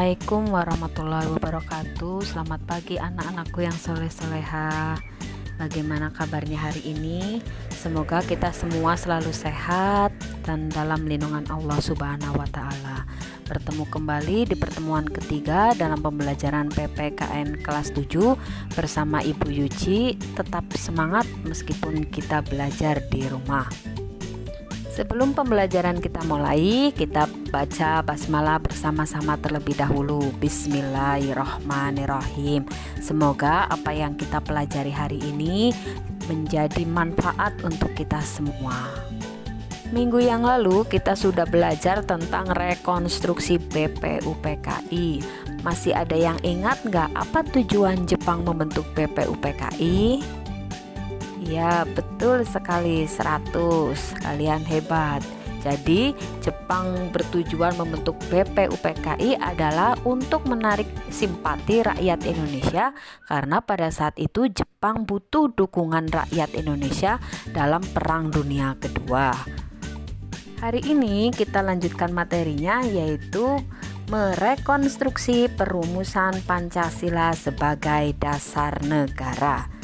Assalamualaikum warahmatullahi wabarakatuh. Selamat pagi anak-anakku yang soleh-soleha. Bagaimana kabarnya hari ini? Semoga kita semua selalu sehat dan dalam lindungan Allah Subhanahu wa Ta'ala. Bertemu kembali di pertemuan ketiga dalam pembelajaran PPKN kelas 7 bersama Ibu Yuci. Tetap semangat meskipun kita belajar di rumah. Sebelum pembelajaran kita mulai, kita baca basmalah bersama-sama terlebih dahulu. Bismillahirrahmanirrahim. Semoga apa yang kita pelajari hari ini menjadi manfaat untuk kita semua. Minggu yang lalu kita sudah belajar tentang rekonstruksi BPUPKI. Masih ada yang ingat nggak apa tujuan Jepang membentuk BPUPKI? Ya, betul sekali, 100. Kalian hebat. Jadi, Jepang bertujuan membentuk BPUPKI adalah untuk menarik simpati rakyat Indonesia karena pada saat itu Jepang butuh dukungan rakyat Indonesia dalam Perang Dunia Kedua. Hari ini kita lanjutkan materinya, yaitu merekonstruksi perumusan Pancasila sebagai dasar negara.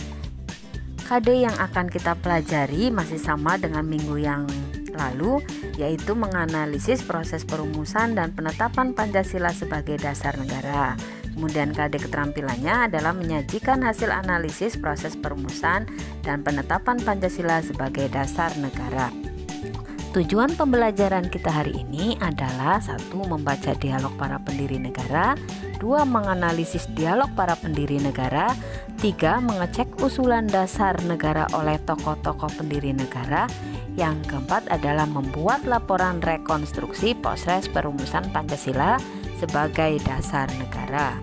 KD yang akan kita pelajari masih sama dengan minggu yang lalu, yaitu menganalisis proses perumusan dan penetapan Pancasila sebagai dasar negara. Kemudian KD keterampilannya adalah menyajikan hasil analisis proses perumusan dan penetapan Pancasila sebagai dasar negara. Tujuan pembelajaran kita hari ini adalah 1. Membaca dialog para pendiri negara, 2. Menganalisis dialog para pendiri negara, 3. Mengecek usulan dasar negara oleh tokoh-tokoh pendiri negara, yang keempat adalah membuat laporan rekonstruksi proses perumusan Pancasila sebagai dasar negara.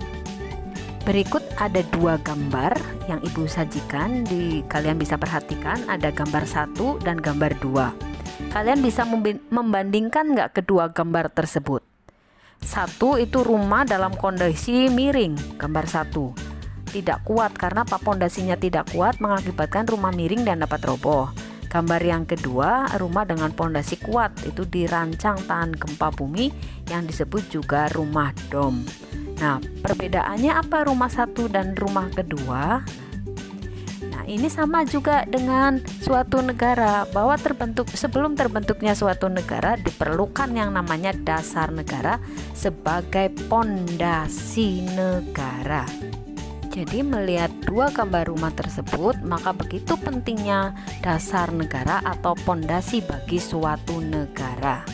Berikut ada 2 gambar yang Ibu sajikan, kalian bisa perhatikan ada gambar 1 dan gambar 2. Kalian bisa membandingkan nggak kedua gambar tersebut? 1 itu rumah dalam kondisi miring, gambar 1. Tidak kuat karena pondasinya tidak kuat mengakibatkan rumah miring dan dapat roboh. Gambar yang kedua, rumah dengan pondasi kuat, itu dirancang tahan gempa bumi yang disebut juga rumah dom. Nah, perbedaannya apa rumah 1 dan rumah kedua? Nah, ini sama juga dengan suatu negara, bahwa sebelum terbentuknya suatu negara diperlukan yang namanya dasar negara sebagai pondasi negara. Jadi melihat 2 gambar rumah tersebut, maka begitu pentingnya dasar negara atau pondasi bagi suatu negara.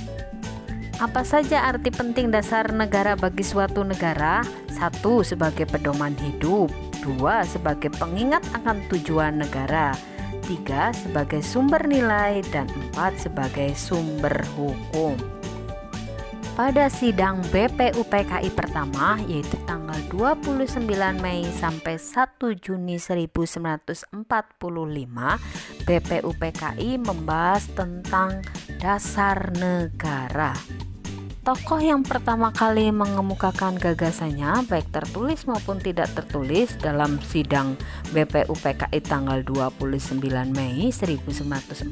Apa saja arti penting dasar negara bagi suatu negara? 1. Sebagai pedoman hidup, 2. Sebagai pengingat akan tujuan negara, 3. Sebagai sumber nilai, dan 4. Sebagai sumber hukum. Pada sidang BPUPKI pertama, yaitu tanggal 29 Mei sampai 1 Juni 1945, BPUPKI membahas tentang dasar negara. Tokoh yang pertama kali mengemukakan gagasannya, baik tertulis maupun tidak tertulis, dalam sidang BPUPKI tanggal 29 Mei 1945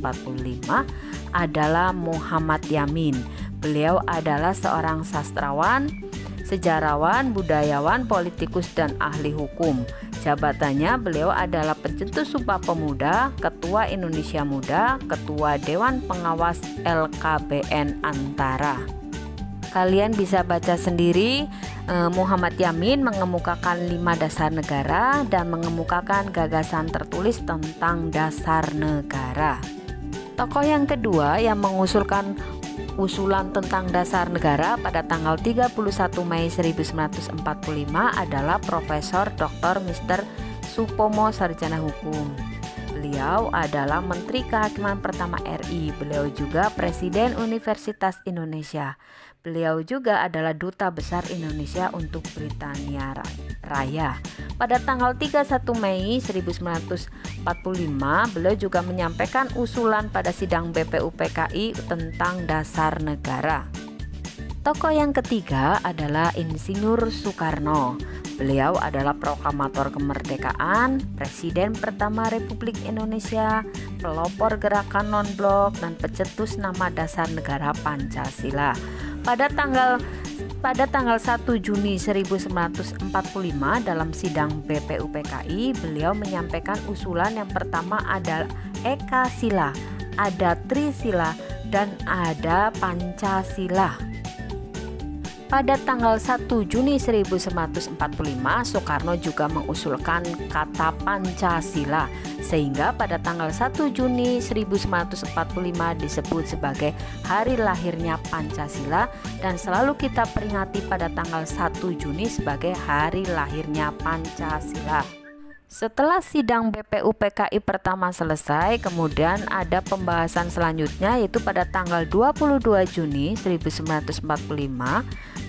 adalah Muhammad Yamin. Beliau adalah seorang sastrawan, sejarawan, budayawan, politikus, dan ahli hukum. Jabatannya, beliau adalah pencetus Sumpah Pemuda, Ketua Indonesia Muda, Ketua Dewan Pengawas LKBN Antara. Kalian bisa baca sendiri, Muhammad Yamin mengemukakan 5 dasar negara dan mengemukakan gagasan tertulis tentang dasar negara. Tokoh yang kedua yang mengusulkan usulan tentang dasar negara pada tanggal 31 Mei 1945 adalah Profesor Dr. Mr. Supomo, sarjana hukum. Beliau adalah Menteri Kehakiman pertama RI. Beliau juga Presiden Universitas Indonesia. Beliau juga adalah Duta Besar Indonesia untuk Britania Raya. Pada tanggal 31 Mei 1945, beliau juga menyampaikan usulan pada sidang BPUPKI tentang dasar negara. Tokoh yang ketiga adalah Insinyur Soekarno. Beliau adalah proklamator kemerdekaan, Presiden pertama Republik Indonesia, pelopor gerakan non-blok, dan pencetus nama dasar negara Pancasila. Pada tanggal Pada tanggal 1 Juni 1945 dalam sidang BPUPKI, beliau menyampaikan usulan yang pertama adalah Ekasila, ada Trisila, dan ada Pancasila. Pada tanggal 1 Juni 1945, Soekarno juga mengusulkan kata Pancasila, sehingga pada tanggal 1 Juni 1945 disebut sebagai hari lahirnya Pancasila, dan selalu kita peringati pada tanggal 1 Juni sebagai hari lahirnya Pancasila. Setelah sidang BPUPKI pertama selesai, kemudian ada pembahasan selanjutnya, yaitu pada tanggal 22 Juni 1945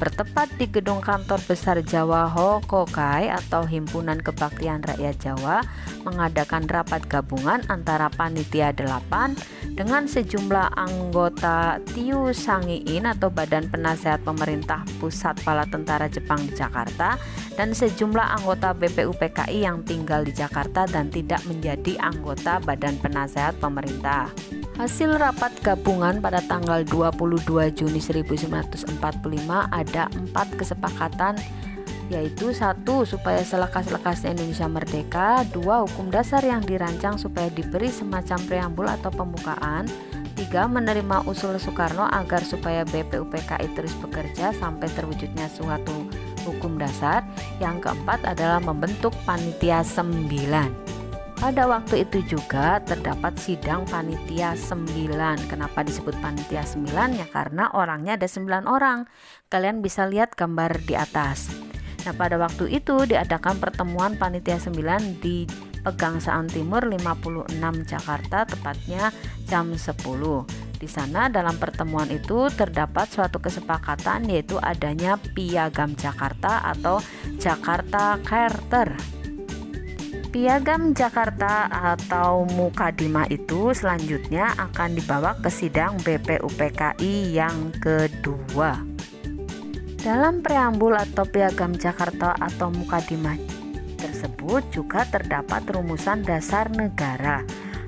bertepat di gedung kantor besar Jawa Hokokai atau Himpunan Kebaktian Rakyat Jawa mengadakan rapat gabungan antara Panitia 8 dengan sejumlah anggota Tiu Sangiin atau Badan Penasehat Pemerintah Pusat Bala Tentara Jepang di Jakarta, dan sejumlah anggota BPUPKI yang tinggal di Jakarta dan tidak menjadi anggota Badan Penasehat Pemerintah. Hasil rapat gabungan pada tanggal 22 Juni 1945 ada 4 kesepakatan, yaitu 1. Supaya selekas-lekasnya Indonesia merdeka. 2. Hukum dasar yang dirancang supaya diberi semacam preambul atau pembukaan. 3. Menerima usul Soekarno agar supaya BPUPKI terus bekerja sampai terwujudnya suatu hukum dasar. Yang keempat adalah membentuk Panitia 9. Pada waktu itu juga terdapat sidang Panitia 9. Kenapa disebut Panitia 9? Ya karena orangnya ada 9 orang. Kalian bisa lihat gambar di atas. Nah, pada waktu itu diadakan pertemuan Panitia 9 di Pegangsaan Timur 56 Jakarta, tepatnya jam 10. Di sana dalam pertemuan itu terdapat suatu kesepakatan, yaitu adanya Piagam Jakarta atau Jakarta Charter. Piagam Jakarta atau Mukadimah itu selanjutnya akan dibawa ke sidang BPUPKI yang kedua. Dalam preambul atau Piagam Jakarta atau Mukadimah tersebut juga terdapat rumusan dasar negara.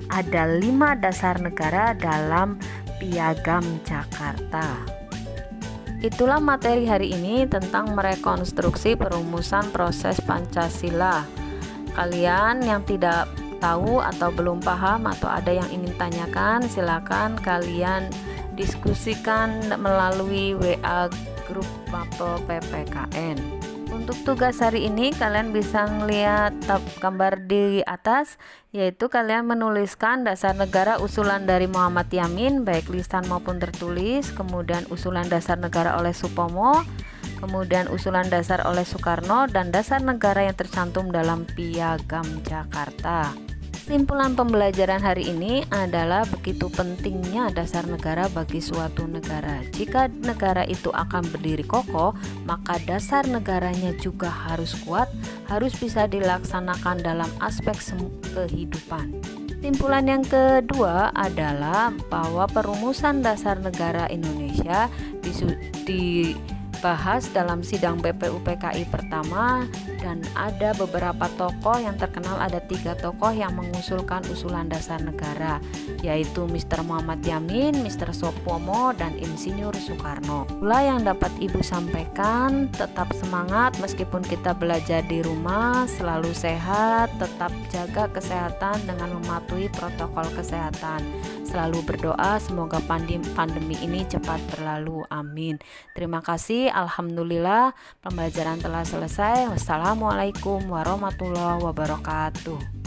Ada 5 dasar negara dalam Piagam Jakarta. Itulah materi hari ini tentang merekonstruksi perumusan proses Pancasila. Kalian yang tidak tahu atau belum paham atau ada yang ingin tanyakan, silakan kalian diskusikan melalui WA grup Mapel PPKN. Untuk tugas hari ini kalian bisa melihat gambar di atas, yaitu kalian menuliskan dasar negara usulan dari Muhammad Yamin baik lisan maupun tertulis, kemudian usulan dasar negara oleh Supomo, kemudian usulan dasar oleh Soekarno, dan dasar negara yang tercantum dalam Piagam Jakarta. Kesimpulan pembelajaran hari ini adalah begitu pentingnya dasar negara bagi suatu negara. Jika negara itu akan berdiri kokoh, maka dasar negaranya juga harus kuat, harus bisa dilaksanakan dalam aspek kehidupan. Kesimpulan yang kedua adalah bahwa perumusan dasar negara Indonesia dibahas dalam sidang BPUPKI pertama, dan ada beberapa tokoh yang terkenal. Ada 3 tokoh yang mengusulkan usulan dasar negara, yaitu Mr. Muhammad Yamin, Mr. Supomo, dan Insinyur Soekarno. Itulah yang dapat Ibu sampaikan. Tetap semangat meskipun kita belajar di rumah, selalu sehat, tetap jaga kesehatan dengan mematuhi protokol kesehatan. Selalu berdoa semoga pandemi ini cepat berlalu. Amin. Terima kasih. Alhamdulillah pembelajaran telah selesai. Wassalamualaikum warahmatullahi wabarakatuh.